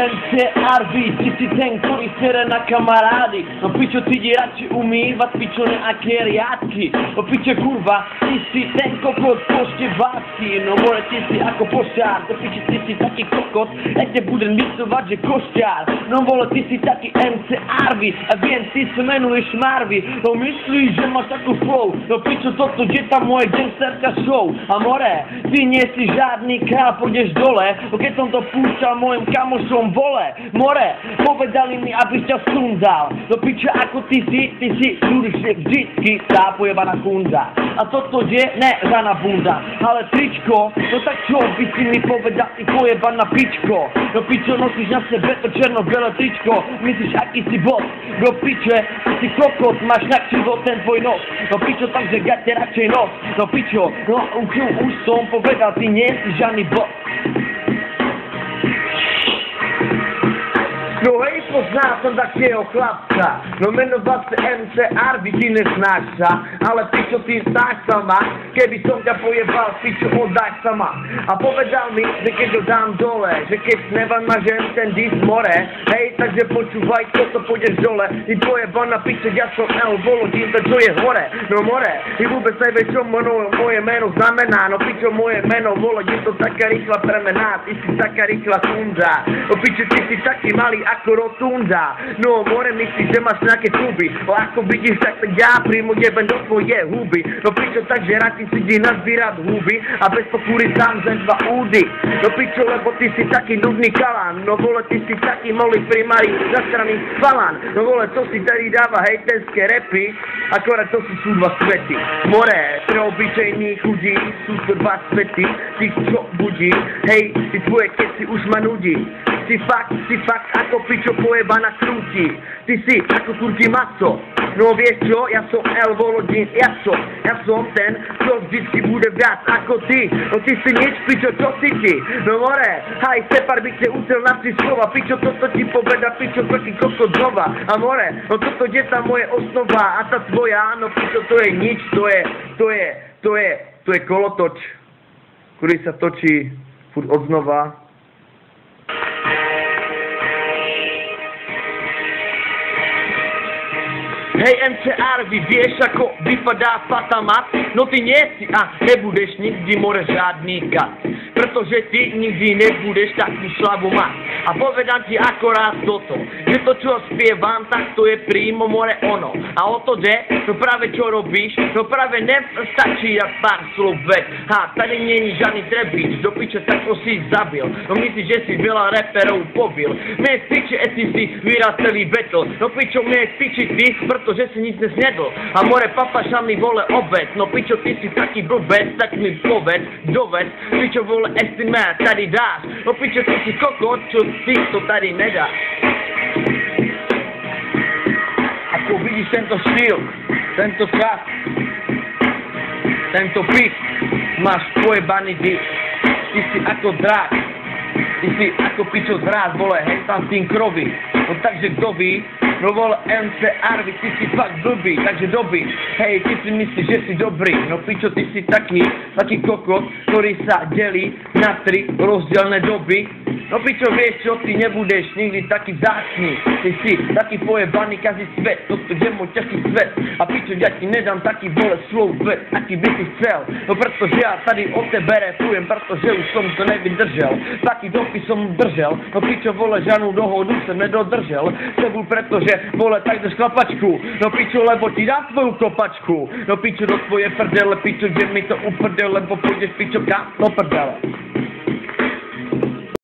MCRV, ty si ten, ktorý sere na kamarády. No pičo, ty ide radšej umývať, pičo, nejaké riadky. No pičo, kurva, ty si ten kokot poštevácky. No more, ty si ako pošťár. No pičo, ty si taký kokot, ja te budem listovať, že košťár. No vole, ty si taký MCRV. A viem, ty sa menuješ Marvy. No myslíš, že máš takú flow. No pičo, toto je tam moje gangsterka show. A more, ty nie si žádný král, pôjdeš dole. No keď som to púšťal mojim kamošom, vole, more, povedali mi, aby ťa sundal. No piče, ako ty si vždycky tá pojebaná kunda. A toto je ne žádná bunda, ale tričko, no tak čo by si mi povedal, ty pojebaná pičko. No pičo, nosíš na sebe to černo-biele tričko, myslíš, aký si bod. No piče, ty si kokot, máš na život ten tvoj nos. No pičo, takže gate radšej nos. No pičo, no už som povedal, ty nie si žiadny bod. No hej, poznal som takého chlapca, no menoval sa MCRV, ty neznáš sa, ale pičo, ty znáš sa ma, keby som ťa pojebal, pičo, oddáš sa ma. A povedal mi, že keď ho dám dole, že keď nevanmažem ten dis more, hej, takže počúvaj, toto pôjdeš dole, ty pojebaná pičo, ja som L, Volodín, to čo je hore, no more, ty vôbec nevieš, čo moje meno znamená, no pičo, moje meno, Volodín, to taká rýchla premená, ty si taká rýchla kunda, no pičo, ty si taký malý ako rotunda. No more, myslíš, že máš nejaké tuby. No ako vidíš, tak ja prímo jebem do tvoje huby. No pičo, takže radši si ti nazbírať huby a bez pokúry sám zem dva údy. No pičo, lebo ty si taký nudný kalán. No vole, ty si taký molý primári zastraný falán. No vole, to si tady dáva hejtenské repy, akorát to sú dva svety. More, pre obyčejných ľudí sú to dva svety. Ty čo budí, hej, ty tvoje keci už ma nudí. Si fakt ako pičo pojebaná krúti. Ty si ako turký maso. No vieš čo, ja som L, Volodín, ja som ten, čo vždycky bude viac ako ty. No ty si nič, pičo, čo si ti? No more, haj, Separ by te ucel na 3 slova. Pičo, toto ti poveda, pičo, taký kokot znova. A more, no toto je tá moje osnova. A tá tvoja, no pičo, to je nič, to je kolotoč, ktorý sa točí furt odznova. Hej MCRV, vieš ako vypadá fatamat? No ty nie si a nebudeš nikdy more žádný gat. Pretože ty nikdy nebudeš takú slavu mať. A povedám ti akorát toto, že to čo spievam, tak to je prímo more ono. A o to jde, no práve čo robíš, no práve nestačí jak pár slov veď. Ha, tady není žádný trebíč, do piče tak to si zabil. No myslíš, že si veľa reperov pobil. Mne je piče, esi si vyral celý battle. No pičo, mne je piči ty, pretože si nic nesnedol. A more papaša mi vole obed. No pičo, ty si taký blbec, tak mi povedz, doved. Pičo vole, estimát tady dáš. No pičo, ty si kokot, čo ty to tady nedáš. Ako vidíš tento štýl, tento čas, tento beat, máš pojebaný dick. Ty si ako drák, ty si ako pičo drát, vole, hej tam tým kroví. No takže kto ví, no vole MCRV, ty si fakt blbý, takže dobrý. Hej, ty si myslíš, že si dobrý, no pičo, ty si taký kokot, ktorý sa delí na 3 rozdielne doby. No pičo, vieš čo, ty nebudeš nikdy taký vzácný. Ty si taký pojebaný každý svet, toto je môj ťažký svet. A pičo, ja ti nedám taký vole slov svet, aký by si chcel. No pretože ja tady o tebe refujem, pretože už som to nevydržel. Taký dopis som držel, no pičo, vole, žádnou dohodu som nedodržel. Sebou pretože, vole, tak drž klapačku. No pičo, lebo ti dám tvoju kopačku. No pičo, do tvoje prdele, pičo, že mi to uprdel, lebo pôjdeš pičo kam do prdele.